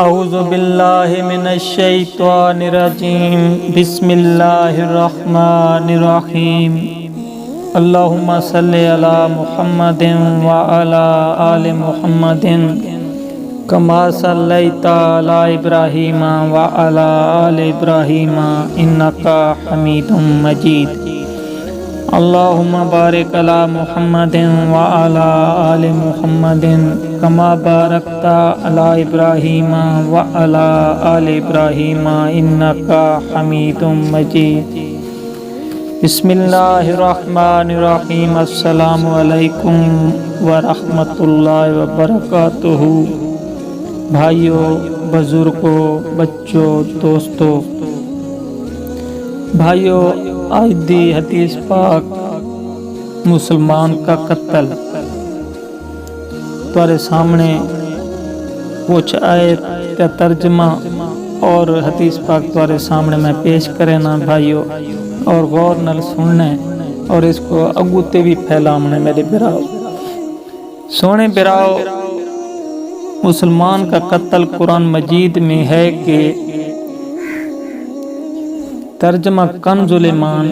اعوذ باللہ من الشیطان الرجیم بسم اللہ الرحمن الرحیم اللہم صلی علی محمد وعلی آل محمد کما صلیت علی ابراہیم وعلی آل ابراہیم انکا حمید مجید اللہم بارک علی محمد وعلی آل محمد کما بارکت علی ابراہیم وعلی آل ابراہیم انکا حمید مجید بسم اللہ الرحمن الرحیم السلام علیکم ورحمۃ اللہ وبرکاتہ۔ بھائیوں، بزرگوں، بچوں، دوستوں، بھائیوں، آج دی حدیث پاک مسلمان کا قتل تمہارے سامنے کچھ آیت کا ترجمہ اور حدیث پاک تمہارے سامنے میں پیش کرنا بھائیوں، اور غور نال سننے اور اس کو اگوتے بھی پھیلامنے میرے براؤ سونے براؤ۔ مسلمان کا قتل قرآن مجید میں ہے کہ ترجمہ کنز الایمان،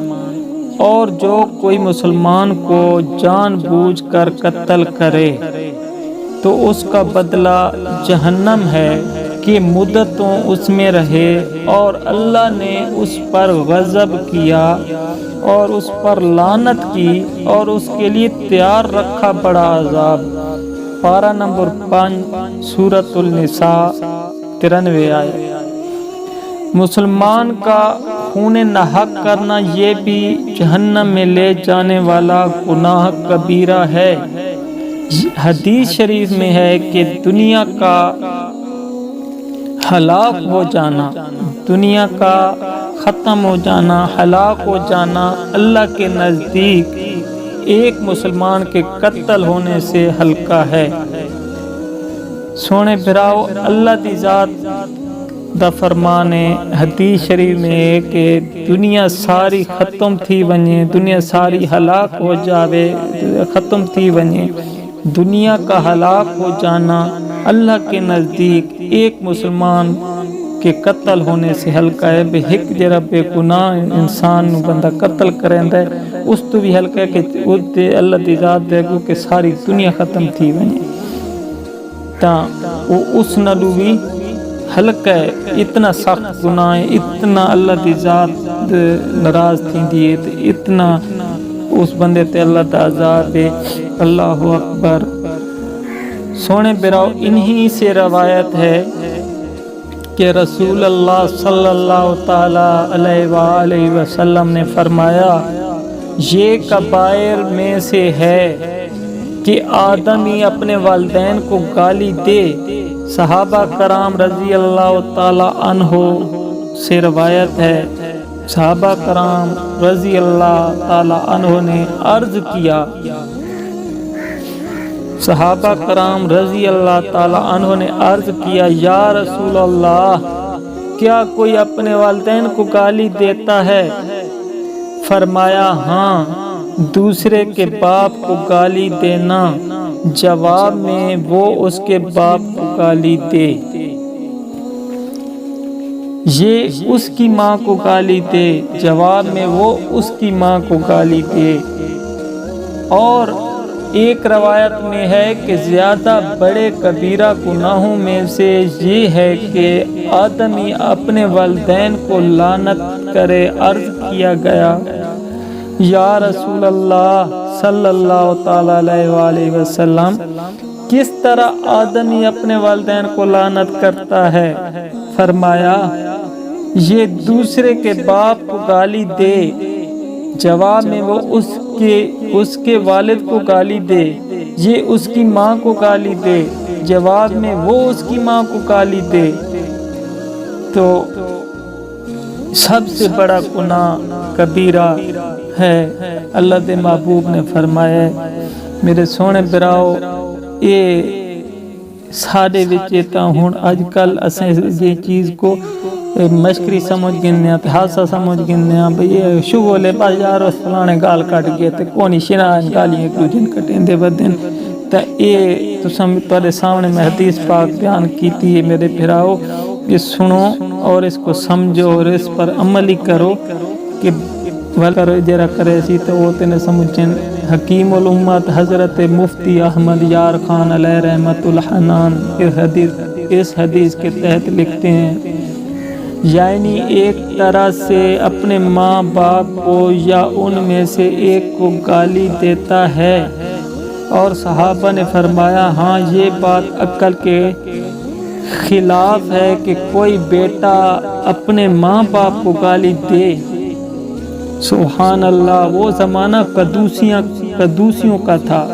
اور جو کوئی مسلمان کو جان بوجھ کر قتل کرے تو اس کا بدلہ جہنم ہے کہ مدتوں اس میں رہے، اور اللہ نے اس پر غضب کیا اور اس پر لعنت کی اور اس کے لیے تیار رکھا بڑا عذاب۔ پارہ نمبر 5 سورۃ النساء 93 آیت۔ مسلمان کا خون ناحق کرنا یہ بھی جہنم میں لے جانے والا گناہ کبیرہ ہے۔ حدیث شریف میں ہے کہ دنیا کا ہلاک ہو جانا، دنیا کا ختم ہو جانا، ہلاک ہو جانا اللہ کے نزدیک ایک مسلمان کے قتل ہونے سے ہلکا ہے۔ سونے بھراؤ، اللہ دی ذات دا فرمان ہے حدیث شریف میں ہے کہ دنیا ساری ختم تھی ونجے، دنیا ساری ہلاک ہو جاوے، ختم تھی ونجے، دنیا کا ہلاک ہو جانا اللہ کے نزدیک ایک مسلمان کے قتل ہونے سے ہلکا ہے۔ بے حق جرا بے گناہ انسان نو بندہ قتل کریندا ہے، اس تو بھی ہلکا ہے کہ اللہ دی ذات دے گو کہ ساری دنیا ختم تھی ونجے، تاں وہ اس نالو بھی ہلکا ہے۔ اتنا سخت گناہ ہے، اتنا اللہ دی ذات ناراض تھیندی ہے، اتنا اس بندے تے اللہ دا عذاب ہے۔ اللہ اکبر۔ سونے براؤ، انہی سے روایت ہے کہ رسول اللہ صلی اللہ تعالی علیہ وآلہ وسلم نے فرمایا، یہ کبائر میں سے ہے کہ آدمی اپنے والدین کو گالی دے۔ صحابہ کرام رضی اللہ تعالی عنہ سے روایت ہے، صحابہ کرام رضی اللہ تعالی عنہ نے عرض کیا، صحابہ کرام رضی اللہ تعالی عنہ نے عرض کیا، یا رسول اللہ، کیا کوئی اپنے والدین کو گالی دیتا ہے؟ فرمایا، ہاں، دوسرے کے باپ کو گالی دینا۔ جواب میں وہ اس کے باپ کو گالی دے، یہ اس کی ماں کو گالی دے، جواب میں وہ اس کی ماں کو گالی دے۔ اور ایک روایت میں ہے کہ زیادہ بڑے کبیرہ گناہوں میں سے یہ ہے کہ آدمی اپنے والدین کو لعنت کرے۔ عرض کیا گیا، یا رسول اللہ صلی اللہ تعالی علیہ وآلہ وسلم، کس طرح آدمی اپنے والدین کو لعنت کرتا ہے؟ فرمایا، یہ دوسرے کے باپ کو گالی دے، جواب میں وہ اس کے والد کو گالی دے، یہ اس کی ماں کو گالی دے، جواب میں وہ اس کی ماں کو گالی دے۔ تو سب سے بڑا گناہ کبیرہ ہے۔ اللہ دے محبوب نے فرمایا ہے، میرے سونے براؤ، یہ سارے وچے تا ہن اج کل اسیں یہ چیز کو مشکری سمجھ گنے تے حادثہ سمجھ گنے بھئی یہ شغل ہے، بس یار فلانے گال کٹ گئے تے کونی شنا گالیاں ایک دوجے کٹیں دے بدن تو یہ تمہارے سامنے میں حدیث پاک بیان کی تھی میرے بھراؤ، یہ سنو اور اس کو سمجھو اور اس پر عمل ہی کرو کہ کرو جرا کرے سی تو وہ تینے سمجھیں۔ حکیم الامت حضرت مفتی احمد یار خان علیہ رحمت الحنان اس حدیث کے تحت لکھتے ہیں، یعنی ایک طرح سے اپنے ماں باپ کو یا ان میں سے ایک کو گالی دیتا ہے، اور صحابہ نے فرمایا ہاں یہ بات عقل کے خلاف ہے کہ کوئی بیٹا اپنے ماں باپ کو گالی دے۔ سبحان اللہ، وہ زمانہ قدوسیوں کا تھا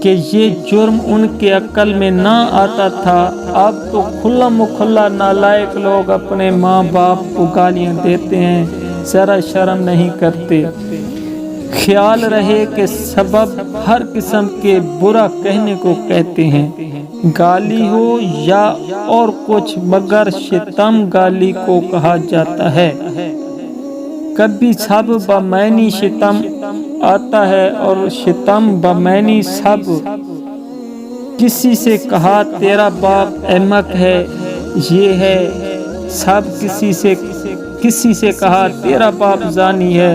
کہ یہ جرم ان کے عقل میں نہ آتا تھا۔ اب تو کھلا مکھلا نالائق لوگ اپنے ماں باپ کو گالیاں دیتے ہیں، ذرا شرم نہیں کرتے۔ خیال رہے کہ سبب ہر قسم کے برا کہنے کو کہتے ہیں، گالی ہو یا اور کچھ، مگر شتم گالی کو کہا جاتا ہے۔ کبھی سب بمعنی شتم آتا ہے اور شتم بمعنی سب۔ کسی سے کہا تیرا باپ احمق ہے، یہ ہے سب۔ کسی سے کہا تیرا باپ زانی ہے،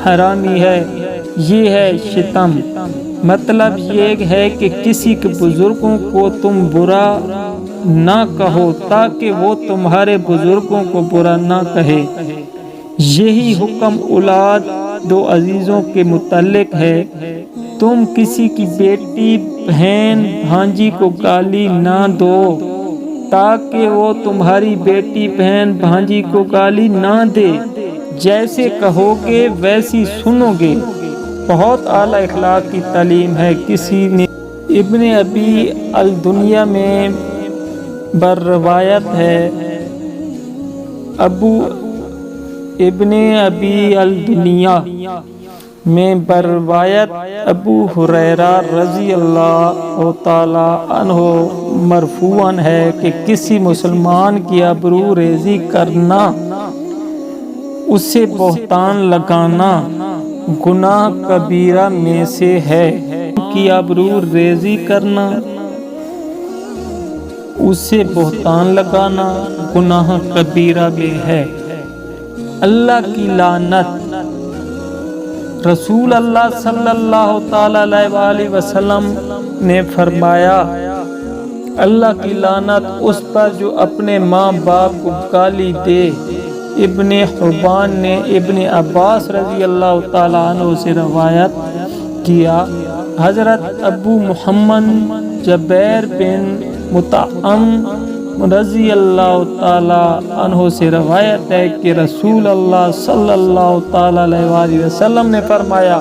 حرامی ہے، یہ ہے شتم۔ مطلب یہ ہے کہ کسی کے بزرگوں کو تم برا نہ کہو تاکہ وہ تمہارے بزرگوں کو برا نہ کہے۔ یہی حکم اولاد دو عزیزوں کے متعلق ہے۔ تم کسی کی بیٹی بہن بھانجی کو گالی نہ دو تاکہ وہ تمہاری بیٹی بہن بھانجی کو گالی نہ دے، جیسے کہو گے ویسی سنو گے۔ بہت اعلیٰ اخلاق کی تعلیم ہے۔ کسی نے ابن ابی الدنیا میں بروایت ہے، ابن ابی الدنیا میں بروایت ابو ہریرہ رضی اللہ تعالی عنہ مرفوعاً ہے کہ کسی مسلمان کی آبرو ریزی کرنا، اسے بہتان لگانا گناہ کبیرہ میں سے ہے۔ کی آبرو ریزی کرنا، اسے بہتان لگانا گناہ کبیرہ میں ہے۔ اللہ کی لعنت۔ رسول اللہ صلی اللہ تعالی علیہ وآلہ وسلم نے فرمایا، اللہ کی لعنت اس پر جو اپنے ماں باپ کو گالی دے۔ ابن حبان نے ابن عباس رضی اللہ تعالی عنہ سے روایت کیا، حضرت ابو محمد جبیر بن مطعم رضی اللہ تعالی عنہ سے روایت ہے کہ رسول اللہ صلی اللہ تعالی علیہ وآلہ وسلم نے فرمایا،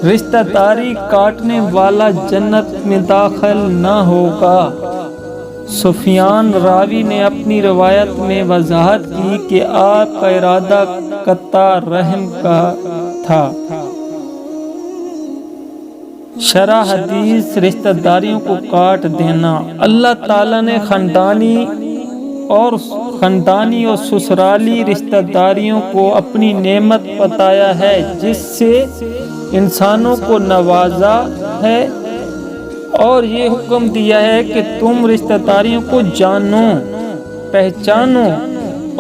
رشتہ داری کاٹنے والا جنت میں داخل نہ ہوگا۔ سفیان راوی نے اپنی روایت میں وضاحت کی کہ آپ کا ارادہ قطع رحم کا تھا۔ شرح حدیث رشتہ داریوں کو کاٹ دینا۔ اللہ تعالیٰ نے خاندانی اور سسرالی رشتہ داریوں کو اپنی نعمت بتایا ہے، جس سے انسانوں کو نوازا ہے، اور یہ حکم دیا ہے کہ تم رشتہ داریوں کو جانو، پہچانو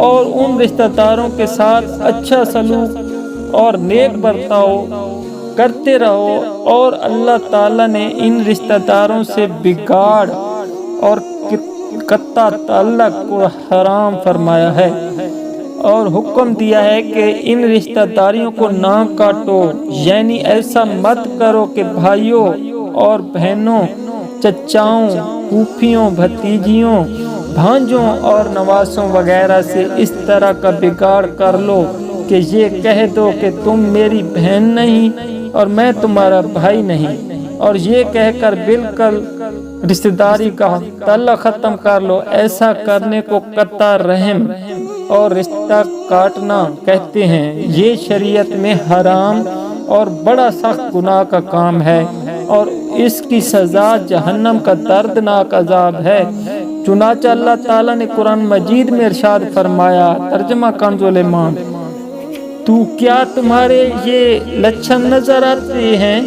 اور ان رشتہ داروں کے ساتھ اچھا سلوک اور نیک برتاؤ کرتے رہو۔ اور اللہ تعالیٰ نے ان رشتہ داروں سے بگاڑ اور قطع تعلق کو حرام فرمایا ہے، اور حکم دیا ہے کہ ان رشتہ داریوں کو نہ کاٹو، یعنی ایسا مت کرو کہ بھائیوں اور بہنوں، چچاؤں، پھوپھیوں، بھتیجیوں، بھانجوں اور نواسوں وغیرہ سے اس طرح کا بگاڑ کر لو کہ یہ کہہ دو کہ تم میری بہن نہیں اور میں تمہارا بھائی نہیں، اور یہ کہہ کر بالکل رشتہ داری کا تعلق ختم کر لو۔ ایسا کرنے کو قطع رحم اور رشتہ کاٹنا کہتے ہیں۔ یہ شریعت میں حرام اور بڑا سخت گناہ کا کام ہے، اور اس کی سزا جہنم کا دردناک عذاب ہے۔ چنانچہ اللہ تعالیٰ نے قرآن مجید میں ارشاد فرمایا، ترجمہ کنز الایمان، تو کیا تمہارے یہ لچھن نظر آتے ہیں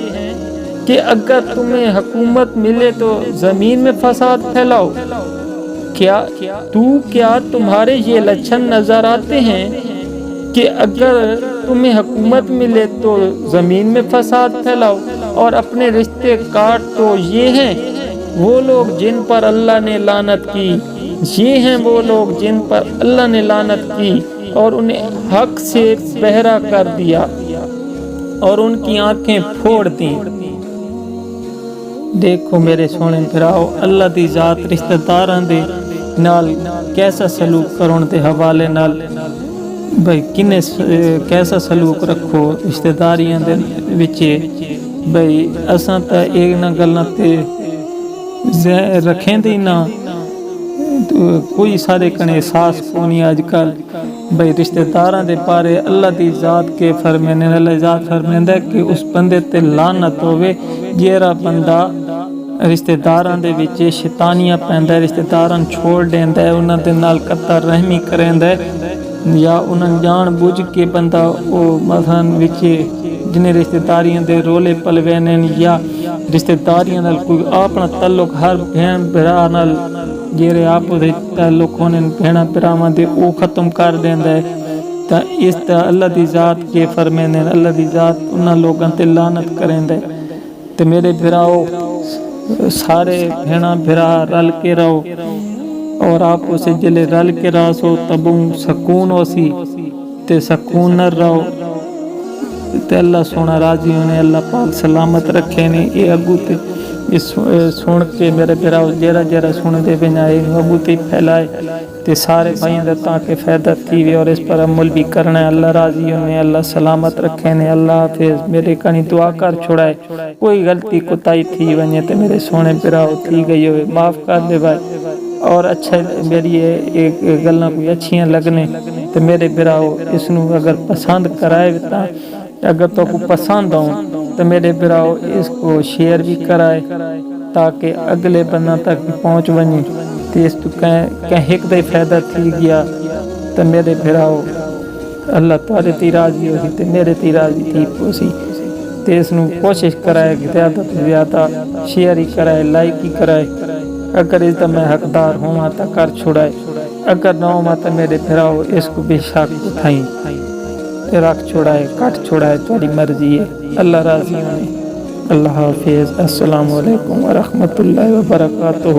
کہ اگر تمہیں حکومت ملے تو زمین میں فساد پھیلاؤ۔ کیا تمہارے یہ لچھن نظر آتے ہیں کہ اگر تمہیں حکومت ملے تو زمین میں فساد پھیلاؤ اور اپنے رشتے کاٹ؟ تو یہ ہیں وہ لوگ جن پر اللہ نے لعنت کی، یہ ہیں وہ لوگ جن پر اللہ نے لعنت کی اور انہیں حق سے بہرا کر دیا اور ان کی آنکھیں پھوڑ دیں۔ دیکھو میرے سونے بھراؤ، اللہ دی ذات رشتہ داراں دے نال کیسا سلوک کرن دے حوالے نال بھئی کنے کیسا سلوک رکھو رشتہ داریاں دے وچ۔ بھئی اساں تا ایک نہ گلاں تے رکھیں دی نہ کوئی سارے کنے احساس کونی آج کل۔ بھئی رشتہ داراں دے پارے اللہ دی ذات کے فرمینے، اللہ دی ذات فرمیندہ ہے کہ اس بندے تے لعنت ہوئے جیڑا بندہ رشتہ داراں دے وچ شیطانیاں پیندا ہے، رشتہ داراں چھوڑ دیندا ہے، انہاں دے نال قطع رحمی کریندا ہے، یا انہاں جان بوجھ کے بندہ او مثلا وچ جنہیں رشتہ داریاں دے رولے پلوینے یا رشتہ داریاں نال کوئی اپنا تعلق ہر بہن بھرا نال جیڑے آپ دے تعلق ہونے بہنا بھراواں دے او ختم کر دیندا ہے۔ تا اس طرح اللہ دی ذات کے فرمینے، اللہ دی ذات انہاں لوگاں تے لعنت کریندا ہے۔ تے میرے بھراؤ سارے بہنا بھرا رل کے رہو اور آپ اسے جلے رل کے راسو تبوں سکون ہو سی تے سکون نہ رہو تے اللہ سونا راضی ہونے، اللہ پاک سلامت رکھے نے۔ یہ اگو تے سن کے میرے بھراؤ جیرا جیرا سن دے بنائے اگو تے پھیلائے تے سارے بھائیوں دے تاکہ فائدہ تھی وی اور اس پر عمل بھی کرنا ہے۔ اللہ راضی ہونے، اللہ سلامت رکھے نے۔ اللہ حافظ۔ میرے کنی دعا کر چھوڑائے، کوئی غلطی کوتاہی تھی ونجے تے میرے سونے بھراؤ تھی گئی ہوئے معاف کر دے بھائی، اور اچھا میری ایک گلاں کوئی اچھیاں لگنے تے میرے بھراؤ اس نو اگر پسند کرائے تا اگر تو کو پسند آؤں تو میرے بھراؤ اس کو شیئر بھی کرائے تاکہ اگلے بندہ تک پہنچ ونجے تے اس تو کہیں ایک دے فائدہ تھی گیا تو میرے بھراؤ اللہ تعالی تی راضی ہوئی تے میرے تی راضی تھی پوسی تے اس نو کوشش کرائے کہ زیادہ تو زیادہ شیئر ہی کرائے، لائک ہی کرائے۔ اگر اس دا میں حقدار ہوں تا کر چھوڑائے، اگر نہ ہوں تا میرے بھراؤ اس کو بے شک اٹھائیں رکھ چھوڑائے، کٹ چھوڑائے، تھوڑی مرضی ہے۔ اللہ راضی ہونے۔ اللہ حافظ۔ السلام علیکم ورحمۃ اللہ وبرکاتہ۔